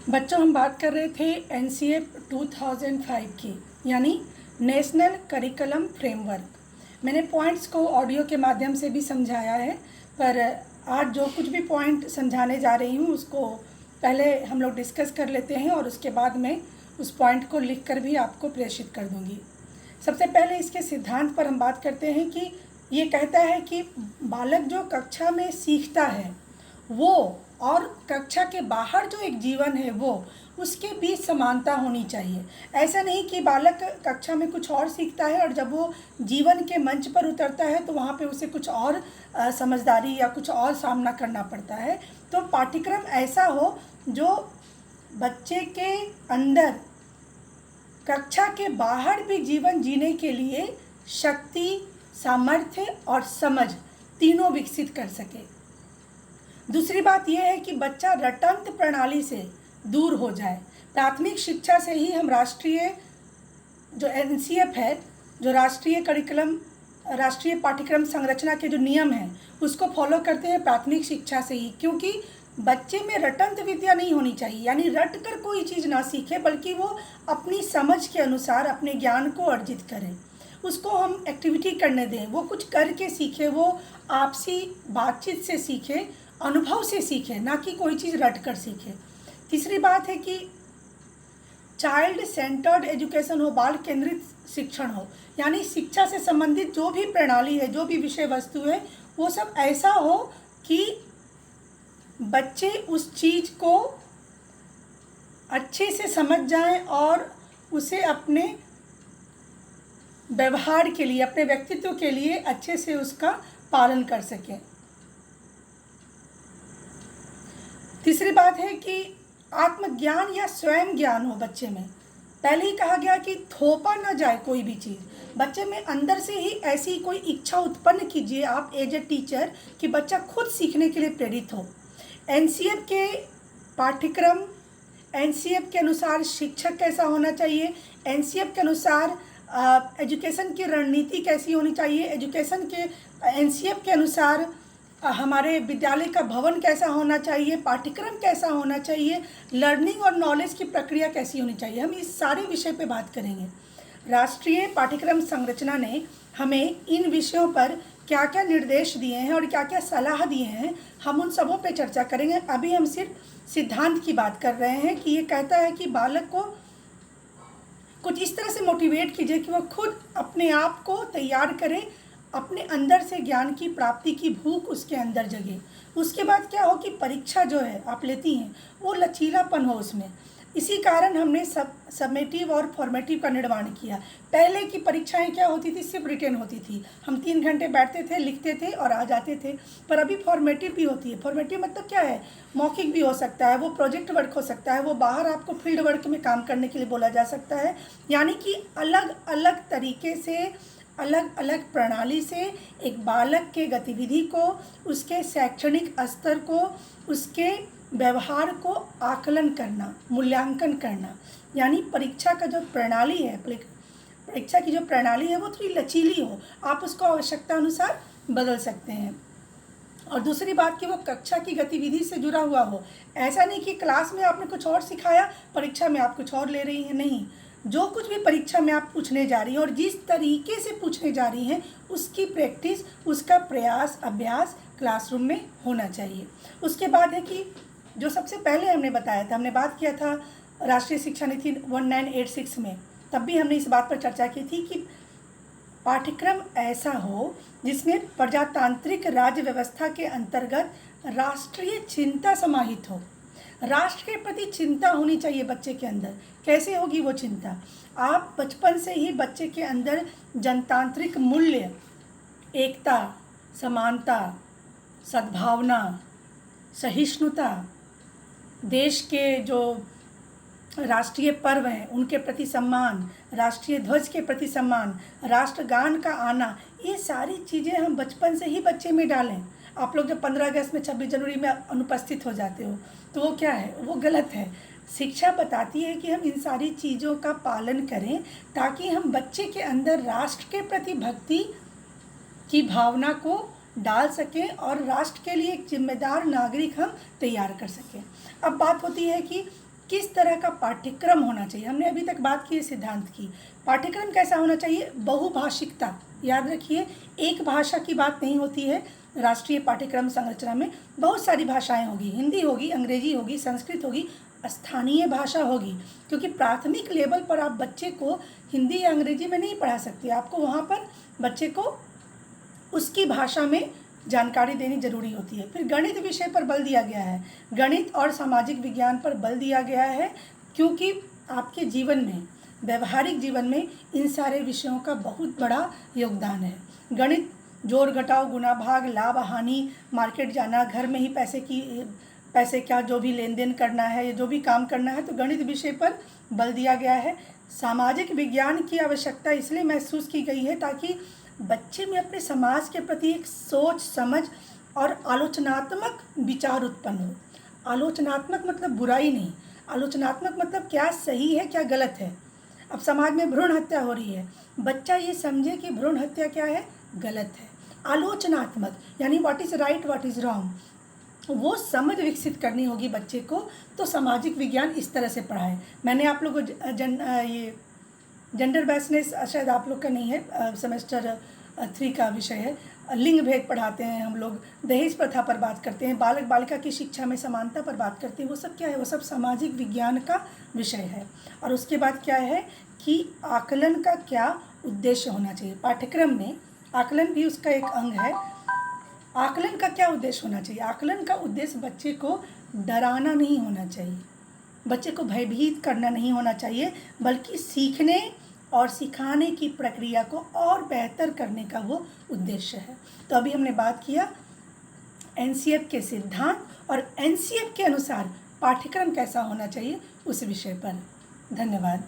बच्चों, हम बात कर रहे थे एनसीएफ 2005 की, यानी नेशनल करिकुलम फ्रेमवर्क। मैंने पॉइंट्स को ऑडियो के माध्यम से भी समझाया है, पर आज जो कुछ भी पॉइंट समझाने जा रही हूँ उसको पहले हम लोग डिस्कस कर लेते हैं और उसके बाद मैं उस पॉइंट को लिख कर भी आपको प्रेषित कर दूँगी। सबसे पहले इसके सिद्धांत पर हम बात करते हैं कि ये कहता है कि बालक जो कक्षा में सीखता है वो और कक्षा के बाहर जो एक जीवन है वो उसके बीच समानता होनी चाहिए। ऐसा नहीं कि बालक कक्षा में कुछ और सीखता है और जब वो जीवन के मंच पर उतरता है तो वहाँ पे उसे कुछ और समझदारी या कुछ और सामना करना पड़ता है। तो पाठ्यक्रम ऐसा हो जो बच्चे के अंदर कक्षा के बाहर भी जीवन जीने के लिए शक्ति, सामर्थ्य और समझ तीनों विकसित कर सके। दूसरी बात यह है कि बच्चा रटंत प्रणाली से दूर हो जाए। प्राथमिक शिक्षा से ही हम राष्ट्रीय जो एनसीएफ है, जो राष्ट्रीय पाठ्यक्रम संरचना के जो नियम हैं उसको फॉलो करते हैं प्राथमिक शिक्षा से ही, क्योंकि बच्चे में रटंत विद्या नहीं होनी चाहिए, यानी रट कर कोई चीज़ ना सीखे, बल्कि वो अपनी समझ के अनुसार अपने ज्ञान को अर्जित करे। उसको हम एक्टिविटी करने दें, वो कुछ करके सीखे, वो आपसी बातचीत से सीखे, अनुभव से सीखे, ना कि कोई चीज़ रट कर सीखे। तीसरी बात है कि चाइल्ड सेंटर्ड एजुकेशन हो, बाल केंद्रित शिक्षण हो, यानी शिक्षा से संबंधित जो भी प्रणाली है, जो भी विषय वस्तु है, वो सब ऐसा हो कि बच्चे उस चीज़ को अच्छे से समझ जाएं और उसे अपने व्यवहार के लिए, अपने व्यक्तित्व के लिए अच्छे से उसका पालन कर सकें। तीसरी बात है कि आत्मज्ञान या स्वयं ज्ञान हो बच्चे में। पहले ही कहा गया कि थोपा ना जाए कोई भी चीज़, बच्चे में अंदर से ही ऐसी कोई इच्छा उत्पन्न कीजिए आप एज ए टीचर कि बच्चा खुद सीखने के लिए प्रेरित हो। एनसीएफ के पाठ्यक्रम, एनसीएफ के अनुसार शिक्षक कैसा होना चाहिए, एनसीएफ के अनुसार एजुकेशन की रणनीति कैसी होनी चाहिए, एनसीएफ के अनुसार हमारे विद्यालय का भवन कैसा होना चाहिए, पाठ्यक्रम कैसा होना चाहिए, लर्निंग और नॉलेज की प्रक्रिया कैसी होनी चाहिए, हम इस सारे विषय पे बात करेंगे। राष्ट्रीय पाठ्यक्रम संरचना ने हमें इन विषयों पर क्या क्या निर्देश दिए हैं और क्या क्या सलाह दिए हैं, हम उन सबों पे चर्चा करेंगे। अभी हम सिर्फ सिद्धांत की बात कर रहे हैं कि ये कहता है कि बालक को कुछ इस तरह से मोटिवेट कीजिए कि वह खुद अपने आप को तैयार करे, अपने अंदर से ज्ञान की प्राप्ति की भूख उसके अंदर जगे। उसके बाद क्या हो कि परीक्षा जो है आप लेती हैं वो लचीलापन हो उसमें। इसी कारण हमने सबमेटिव और फॉर्मेटिव का निर्माण किया। पहले की परीक्षाएं क्या होती थी, सिर्फ रिटेन होती थी, हम 3 घंटे बैठते थे, लिखते थे और आ जाते थे। पर अभी फॉर्मेटिव भी होती है। फॉर्मेटिव मतलब क्या है, मौखिक भी हो सकता है, वो प्रोजेक्ट वर्क हो सकता है, वो बाहर आपको फील्ड वर्क में काम करने के लिए बोला जा सकता है, यानी कि अलग अलग तरीके से, अलग अलग प्रणाली से एक बालक के गतिविधि को, उसके शैक्षणिक स्तर को, उसके व्यवहार को आकलन करना, मूल्यांकन करना। यानी परीक्षा का जो प्रणाली है, परीक्षा की जो प्रणाली है वो थोड़ी लचीली हो, आप उसको आवश्यकता अनुसार बदल सकते हैं। और दूसरी बात कि वो कक्षा की गतिविधि से जुड़ा हुआ हो। ऐसा नहीं कि क्लास में आपने कुछ और सिखाया, परीक्षा में आप कुछ और ले रही हैं, नहीं। जो कुछ भी परीक्षा में आप पूछने जा रही हैं और जिस तरीके से पूछने जा रही हैं उसकी प्रैक्टिस, उसका प्रयास, अभ्यास क्लासरूम में होना चाहिए। उसके बाद है कि जो सबसे पहले हमने बताया था, हमने बात किया था राष्ट्रीय शिक्षा नीति 1986 में, तब भी हमने इस बात पर चर्चा की थी कि पाठ्यक्रम ऐसा हो जिसमें प्रजातांत्रिक राज्य व्यवस्था के अंतर्गत राष्ट्रीय चिंता समाहित हो। राष्ट्र के प्रति चिंता होनी चाहिए बच्चे के अंदर। कैसे होगी वो चिंता, आप बचपन से ही बच्चे के अंदर जनतांत्रिक मूल्य, एकता, समानता, सद्भावना, सहिष्णुता, देश के जो राष्ट्रीय पर्व हैं उनके प्रति सम्मान, राष्ट्रीय ध्वज के प्रति सम्मान, राष्ट्रगान का आना, ये सारी चीज़ें हम बचपन से ही बच्चे में डालें। आप लोग जब 15 अगस्त में, 26 जनवरी में अनुपस्थित हो जाते हो तो वो क्या है, वो गलत है। शिक्षा बताती है कि हम इन सारी चीज़ों का पालन करें ताकि हम बच्चे के अंदर राष्ट्र के प्रति भक्ति की भावना को डाल सकें और राष्ट्र के लिए एक जिम्मेदार नागरिक हम तैयार कर सकें। अब बात होती है कि किस तरह का पाठ्यक्रम होना चाहिए। हमने अभी तक बात की है सिद्धांत की। पाठ्यक्रम कैसा होना चाहिए? बहुभाषिकता। याद रखिए, एक भाषा की बात नहीं होती है। राष्ट्रीय पाठ्यक्रम संरचना में बहुत सारी भाषाएं होगी, हिंदी होगी, अंग्रेजी होगी, संस्कृत होगी, स्थानीय भाषा होगी, क्योंकि प्राथमिक लेवल पर आप बच्चे को हिंदी या अंग्रेजी में नहीं पढ़ा सकते। आपको वहाँ पर बच्चे को उसकी भाषा में जानकारी देनी जरूरी होती है। फिर गणित विषय पर बल दिया गया है, गणित और सामाजिक विज्ञान पर बल दिया गया है, क्योंकि आपके जीवन में, व्यवहारिक जीवन में इन सारे विषयों का बहुत बड़ा योगदान है। गणित जोड़ घटाव गुणा भाग लाभ हानि, मार्केट जाना, घर में ही पैसे का जो भी लेन देन करना है या जो भी काम करना है, तो गणित विषय पर बल दिया गया है। सामाजिक विज्ञान की आवश्यकता इसलिए महसूस की गई है ताकि बच्चे में अपने समाज के प्रति एक सोच समझ और आलोचनात्मक विचार उत्पन्न हो। आलोचनात्मक मतलब बुराई नहीं, आलोचनात्मक मतलब क्या सही है क्या गलत है। अब समाज में भ्रूण हत्या हो रही है, बच्चा ये समझे कि भ्रूण हत्या क्या है, गलत है। आलोचनात्मक यानी what is right what is wrong, वो समझ विकसित करनी होगी बच्चे को। तो सामाजिक विज्ञान इस तरह से पढ़ाए। मैंने आप लोगों को ये जेंडर बैसनेस शायद आप लोग का नहीं है, सेमेस्टर 3 का विषय है। लिंग भेद पढ़ाते हैं हम लोग, दहेज प्रथा पर बात करते हैं, बालक बालिका की शिक्षा में समानता पर बात करते हैं। वो सब क्या है? वो सब सामाजिक विज्ञान का विषय है। और उसके बाद क्या है कि आकलन का क्या उद्देश्य होना चाहिए। पाठ्यक्रम में आकलन भी उसका एक अंग है। आकलन का क्या उद्देश्य होना चाहिए? आकलन का उद्देश्य बच्चे को डराना नहीं होना चाहिए, बच्चे को भयभीत करना नहीं होना चाहिए, बल्कि सीखने और सिखाने की प्रक्रिया को और बेहतर करने का वो उद्देश्य है। तो अभी हमने बात किया एनसीएफ के सिद्धांत और एनसीएफ के अनुसार पाठ्यक्रम कैसा होना चाहिए उस विषय पर। धन्यवाद।